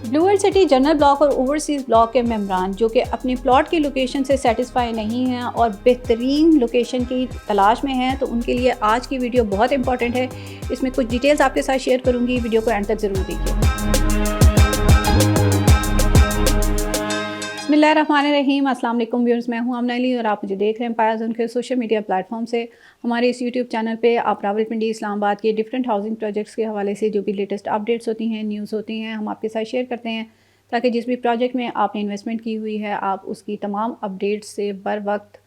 Blue world city general block और overseas block के मेंबरान जो कि अपने प्लॉट की लोकेशन से सेटिस्फाई नहीं हैं और बेहतरीन लोकेशन की तलाश में हैं, तो उनके लिए आज की वीडियो बहुत इंपॉर्टेंट है। इसमें कुछ डिटेल्स आपके साथ शेयर करूंगी, वीडियो को एंड तक ज़रूर देखिए। बिस्मिल्लाहिर्रहमानिर्रहीम, अस्सलाम वालेकुम व्यूअर्स, मैं हूं आमना अली और आप मुझे देख रहे हैं पाया के सोशल मीडिया प्लेटफॉर्म से। हमारे इस यूट्यूब चैनल पे आप रावलपिंडी इस्लामाबाद के डिफरेंट हाउसिंग प्रोजेक्ट्स के हवाले से जो भी लेटेस्ट अपडेट्स होती हैं, न्यूज़ होती हैं, हम आपके साथ शेयर करते हैं ताकि जिस भी प्रोजेक्ट में आपने इन्वेस्टमेंट की हुई है आप उसकी तमाम अपडेट्स से बर वक्त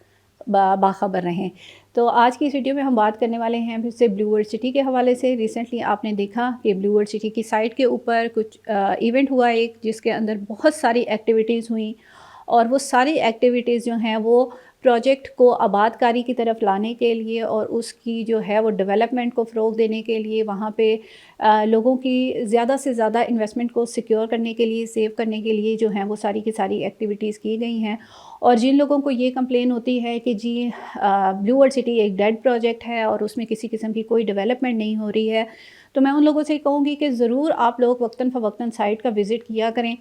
बाखबर रहें। तो आज की इस वीडियो में हम बात करने वाले हैं फिर से ब्लू वर्ल्ड सिटी के हवाले से। रिसेंटली आपने देखा कि ब्लू वर्ल्ड सिटी की साइट के ऊपर कुछ इवेंट हुआ एक, जिसके अंदर बहुत सारी एक्टिविटीज़ हुई और वो सारी एक्टिविटीज़ जो हैं वो प्रोजेक्ट को आबादकारी की तरफ लाने के लिए और उसकी जो है वो डेवलपमेंट को फ़रोग़ देने के लिए, वहाँ पे लोगों की ज़्यादा से ज़्यादा इन्वेस्टमेंट को सिक्योर करने के लिए, सेव करने के लिए जो हैं वो सारी की सारी एक्टिविटीज़ की गई हैं। और जिन लोगों को ये कंप्लेन होती है कि जी ब्लू वर्ल्ड सिटी एक डेड प्रोजेक्ट है और उसमें किसी किस्म की कोई डेवलपमेंट नहीं हो रही है, तो मैं उन लोगों से कहूँगी कि ज़रूर आप लोग वक्तन फ़वक्तन साइट का विज़िट किया करें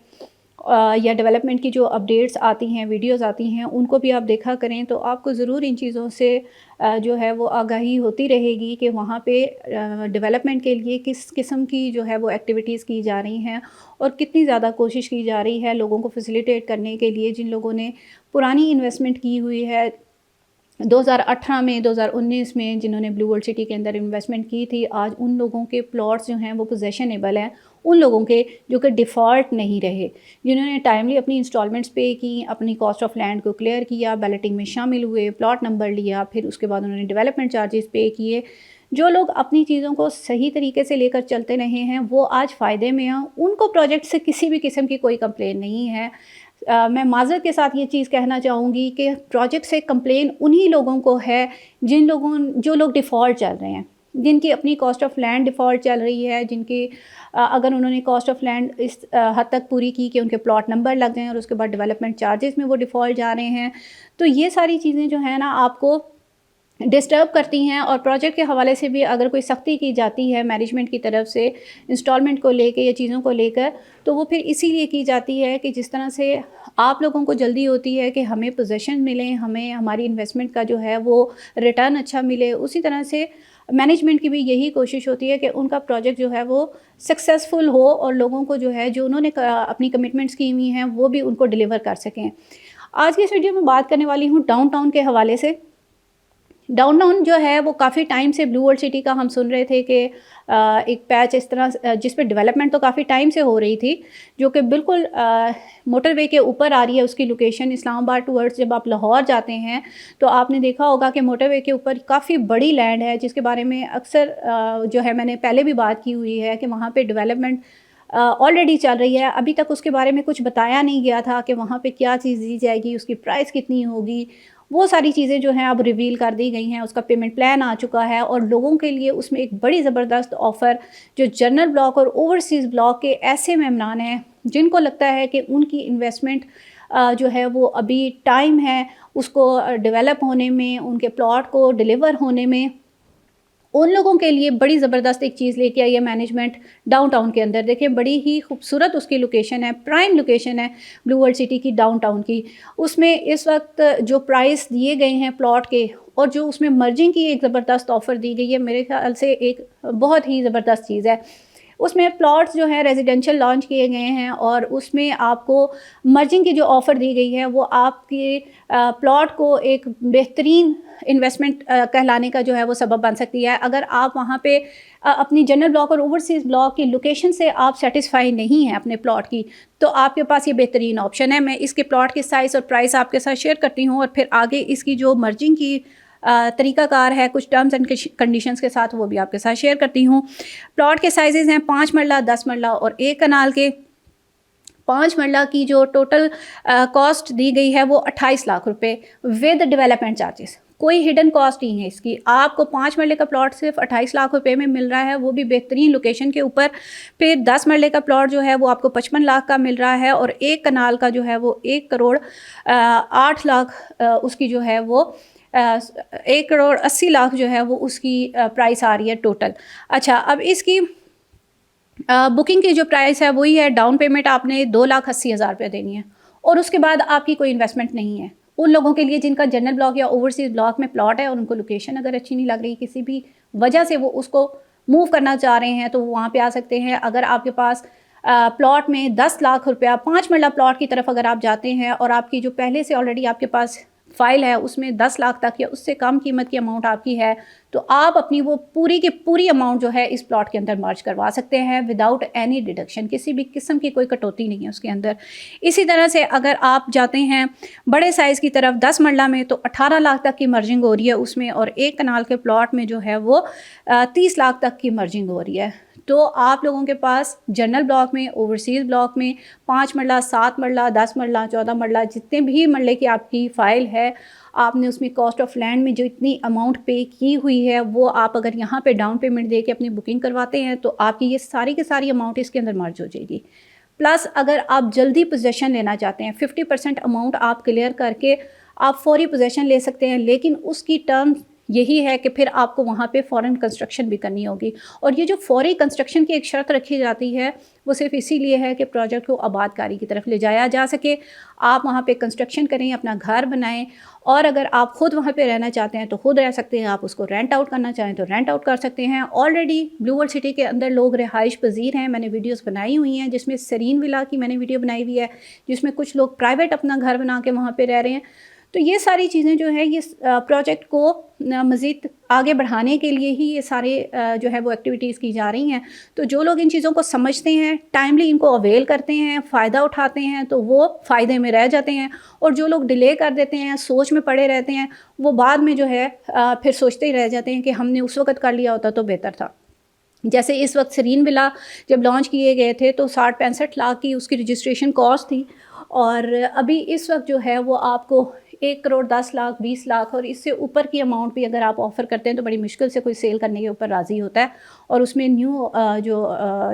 या डेवलपमेंट की जो अपडेट्स आती हैं, वीडियोस आती हैं, उनको भी आप देखा करें, तो आपको ज़रूर इन चीज़ों से जो है वो आगाही होती रहेगी कि वहाँ पे डेवलपमेंट के लिए किस किस्म की जो है वो एक्टिविटीज़ की जा रही हैं और कितनी ज़्यादा कोशिश की जा रही है लोगों को फैसिलिटेट करने के लिए। जिन लोगों ने पुरानी इन्वेस्टमेंट की हुई है 2018 में, 2019 में, जिन्होंने ब्लू वर्ल्ड सिटी के अंदर इन्वेस्टमेंट की थी, आज उन लोगों के प्लॉट्स जो हैं वो पोजेशनेबल हैं, उन लोगों के जो कि डिफ़ॉल्ट नहीं रहे, जिन्होंने टाइमली अपनी इंस्टॉलमेंट्स पे की, अपनी कॉस्ट ऑफ लैंड को क्लियर किया, बैलेटिंग में शामिल हुए, प्लॉट नंबर लिया, फिर उसके बाद उन्होंने डेवलपमेंट चार्जेस पे किए। जो लोग अपनी चीज़ों को सही तरीके से लेकर चलते रहे हैं वो आज फ़ायदे में हैं, उनको प्रोजेक्ट से किसी भी किस्म की कोई कंप्लेन नहीं है। मैं माज़रत के साथ ये चीज़ कहना चाहूँगी कि प्रोजेक्ट से कंप्लेन उन्हीं लोगों को है जो लोग डिफ़ॉल्ट चल रहे हैं, जिनकी अपनी कॉस्ट ऑफ लैंड डिफ़ॉल्ट चल रही है, जिनकी अगर उन्होंने कॉस्ट ऑफ लैंड इस हद तक पूरी की कि उनके प्लॉट नंबर लग गए और उसके बाद डेवलपमेंट चार्जेस में वो डिफ़ॉल्ट जा रहे हैं। तो ये सारी चीज़ें जो है ना आपको डिस्टर्ब करती हैं और प्रोजेक्ट के हवाले से भी अगर कोई सख्ती की जाती है मैनेजमेंट की तरफ से इंस्टॉलमेंट को लेके या चीज़ों को लेकर, तो वो फिर इसीलिए की जाती है कि जिस तरह से आप लोगों को जल्दी होती है कि हमें पोजीशन मिले, हमें हमारी इन्वेस्टमेंट का जो है वो रिटर्न अच्छा मिले, उसी तरह से मैनेजमेंट की भी यही कोशिश होती है कि उनका प्रोजेक्ट जो है वो सक्सेसफुल हो और लोगों को जो है जो उन्होंने अपनी कमिटमेंट्स की हुई हैं वो भी उनको डिलीवर कर सकें। आज की इस वीडियो में बात करने वाली हूँ डाउनटाउन के हवाले से। डाउनटाउन जो है वो काफ़ी टाइम से ब्लू वर्ल्ड सिटी का हम सुन रहे थे कि एक पैच इस तरह जिस पे डेवलपमेंट तो काफ़ी टाइम से हो रही थी, जो कि बिल्कुल मोटरवे के ऊपर आ रही है। उसकी लोकेशन इस्लामाबाद टूवर्ड्स जब आप लाहौर जाते हैं तो आपने देखा होगा कि मोटरवे के ऊपर काफ़ी बड़ी लैंड है, जिसके बारे में अक्सर जो है मैंने पहले भी बात की हुई है कि वहाँ पर डेवलपमेंट ऑलरेडी चल रही है। अभी तक उसके बारे में कुछ बताया नहीं गया था कि वहाँ पे क्या चीज़ दी जाएगी, उसकी प्राइस कितनी होगी, वो सारी चीज़ें जो हैं अब रिवील कर दी गई हैं। उसका पेमेंट प्लान आ चुका है और लोगों के लिए उसमें एक बड़ी ज़बरदस्त ऑफ़र, जो जनरल ब्लॉक और ओवरसीज़ ब्लॉक के ऐसे मेहमान हैं जिनको लगता है कि उनकी इन्वेस्टमेंट जो है वो अभी टाइम है उसको डेवलप होने में, उनके प्लॉट को डिलीवर होने में, उन लोगों के लिए बड़ी ज़बरदस्त एक चीज़ लेके आई है मैनेजमेंट डाउनटाउन के अंदर। देखिए बड़ी ही खूबसूरत उसकी लोकेशन है, प्राइम लोकेशन है ब्लू वर्ल्ड सिटी की डाउनटाउन की। उसमें इस वक्त जो प्राइस दिए गए हैं प्लॉट के और जो उसमें मर्जिंग की एक ज़बरदस्त ऑफ़र दी गई है, मेरे ख्याल से एक बहुत ही ज़बरदस्त चीज़ है। उसमें प्लॉट्स जो है रेजिडेंशियल लॉन्च किए गए हैं और उसमें आपको मर्जिंग की जो ऑफ़र दी गई है वो आपके प्लॉट को एक बेहतरीन इन्वेस्टमेंट कहलाने का जो है वो सबब बन सकती है। अगर आप वहाँ पे अपनी जनरल ब्लॉक और ओवरसीज़ ब्लॉक की लोकेशन से आप सेटिस्फाई नहीं हैं अपने प्लॉट की, तो आपके पास ये बेहतरीन ऑप्शन है। मैं इसके प्लॉट की साइज़ और प्राइस आपके साथ शेयर करती हूँ और फिर आगे इसकी जो मर्जिंग की तरीक़ाकार है कुछ टर्म्स एंड कंडीशंस के साथ, वो भी आपके साथ शेयर करती हूँ। प्लॉट के साइजेज़ हैं 5 मरला, 10 मरला और 1 कनाल के। 5 मरला की जो टोटल कॉस्ट दी गई है वो 28 लाख रुपए विद डेवलपमेंट चार्जेस, कोई हिडन कॉस्ट नहीं है इसकी। आपको 5 मरले का प्लॉट सिर्फ 28 लाख रुपए में मिल रहा है, वो भी बेहतरीन लोकेशन के ऊपर। फिर 10 मरले का प्लॉट जो है वो आपको 55 लाख का मिल रहा है और 1 कनाल का जो है वो 1 करोड़ 8 लाख उसकी जो है वो 1 करोड़ 80 लाख जो है वो उसकी प्राइस आ रही है टोटल। अच्छा, अब इसकी बुकिंग की जो प्राइस है वही है, डाउन पेमेंट आपने 2,80,000 रुपये देनी है और उसके बाद आपकी कोई इन्वेस्टमेंट नहीं है। उन लोगों के लिए जिनका जनरल ब्लॉक या ओवरसीज़ ब्लॉक में प्लॉट है और उनको लोकेशन अगर अच्छी नहीं लग रही, किसी भी वजह से वो उसको मूव करना चाह रहे हैं, तो वो वहाँ पे आ सकते हैं। अगर आपके पास प्लॉट में 10 लाख रुपया 5 मरला प्लॉट की तरफ अगर आप जाते हैं और आपकी जो पहले से ऑलरेडी आपके पास फाइल है उसमें 10 लाख तक या उससे कम कीमत की अमाउंट आपकी है, तो आप अपनी वो पूरी की पूरी अमाउंट जो है इस प्लॉट के अंदर मर्ज करवा सकते हैं विदाउट एनी डिडक्शन। किसी भी किस्म की कोई कटौती नहीं है उसके अंदर। इसी तरह से अगर आप जाते हैं बड़े साइज़ की तरफ 10 मरला में, तो 18 लाख तक की मर्जिंग हो रही है उसमें, और 1 कनाल के प्लॉट में जो है वो 30 लाख तक की मर्जिंग हो रही है। तो आप लोगों के पास जनरल ब्लॉक में, ओवरसीज़ ब्लॉक में 5 मरला, 7 मरला, 10 मरला, 14 मरला, जितने भी मरले की आपकी फ़ाइल है, आपने उसमें कॉस्ट ऑफ लैंड में जो इतनी अमाउंट पे की हुई है, वो आप अगर यहाँ पे डाउन पेमेंट दे के अपनी बुकिंग करवाते हैं तो आपकी ये सारी की सारी अमाउंट इसके अंदर मर्ज हो जाएगी। प्लस अगर आप जल्दी पोजेसन लेना चाहते हैं, 50% अमाउंट आप क्लियर करके आप फौरी पोजेसन ले सकते हैं, लेकिन उसकी टर्म यही है कि फिर आपको वहाँ पे फ़ौरन कंस्ट्रक्शन भी करनी होगी। और ये जो फौरी कंस्ट्रक्शन की एक शर्त रखी जाती है वो सिर्फ इसीलिए है कि प्रोजेक्ट को आबादकारी की तरफ ले जाया जा सके। आप वहाँ पे कंस्ट्रक्शन करें, अपना घर बनाएं, और अगर आप ख़ुद वहाँ पे रहना चाहते हैं तो खुद रह सकते हैं, आप उसको रेंट आउट करना चाहें तो रेंट आउट कर सकते हैं। ऑलरेडी ब्लू वर्ल्ड सिटी के अंदर लोग रिहाइश पजीर हैं। मैंने वीडियोस बनाई हुई हैं जिसमें सरीन विला की मैंने वीडियो बनाई हुई है, जिसमें कुछ लोग प्राइवेट अपना घर बना के वहाँ पर रह रहे हैं। तो ये सारी चीज़ें जो है ये प्रोजेक्ट को मज़ीद आगे बढ़ाने के लिए ही ये सारे जो है वो एक्टिविटीज़ की जा रही हैं। तो जो लोग इन चीज़ों को समझते हैं, टाइमली इनको अवेल करते हैं, फ़ायदा उठाते हैं, तो वो फ़ायदे में रह जाते हैं। और जो लोग डिले कर देते हैं, सोच में पड़े रहते हैं, वो बाद में जो है फिर सोचते ही रह जाते हैं कि हमने उस वक़्त कर लिया होता तो बेहतर था। जैसे इस वक्त सरीन विला जब लॉन्च किए गए थे तो 60-65 लाख की उसकी रजिस्ट्रेशन कॉस्ट थी, और अभी इस वक्त जो है वो आपको 1 करोड़ 10 लाख 20 लाख और इससे ऊपर की अमाउंट भी अगर आप ऑफ़र करते हैं तो बड़ी मुश्किल से कोई सेल करने के ऊपर राज़ी होता है। और उसमें न्यू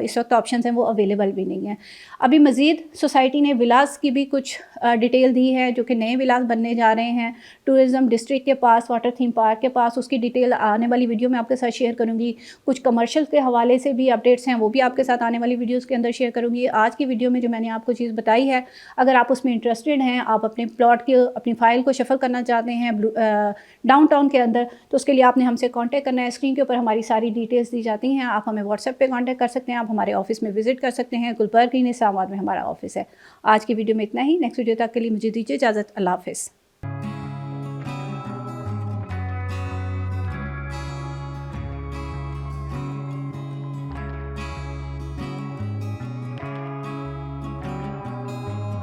इस वक्त ऑप्शंस हैं वो अवेलेबल भी नहीं है। अभी मज़ीद सोसाइटी ने विलास की भी कुछ डिटेल दी है, जो कि नए विलास बनने जा रहे हैं टूरिज़म डिस्ट्रिक्ट के पास, वाटर थीम पार्क के पास। उसकी डिटेल आने वाली वीडियो में आपके साथ शेयर करूँगी। कुछ कमर्शियल के हवाले से भी अपडेट्स हैं, वो भी आपके साथ आने वाली वीडियोज़ के अंदर शेयर करूँगी। आज की वीडियो में जो मैंने आपको चीज़ बताई है, अगर आप उसमें इंटरेस्टेड हैं, आप अपने प्लॉट की अपनी फ़ाइल को शफल करना चाहते हैं डाउनटाउन के अंदर, तो उसके लिए आपने हमसे कांटेक्ट करना है। स्क्रीन के ऊपर हमारी सारी डिटेल्स दी जाती हैं। आप हमें व्हाट्सएप पे कांटेक्ट कर सकते हैं, आप हमारे ऑफिस में विजिट कर सकते हैं। गुलबर्ग इस्लामाबाद में हमारा ऑफिस है। आज की वीडियो में इतना ही। नेक्स्ट वीडियो तक के लिए मुझे दीजिए इजाज़त। अल्लाह हाफ़िज़।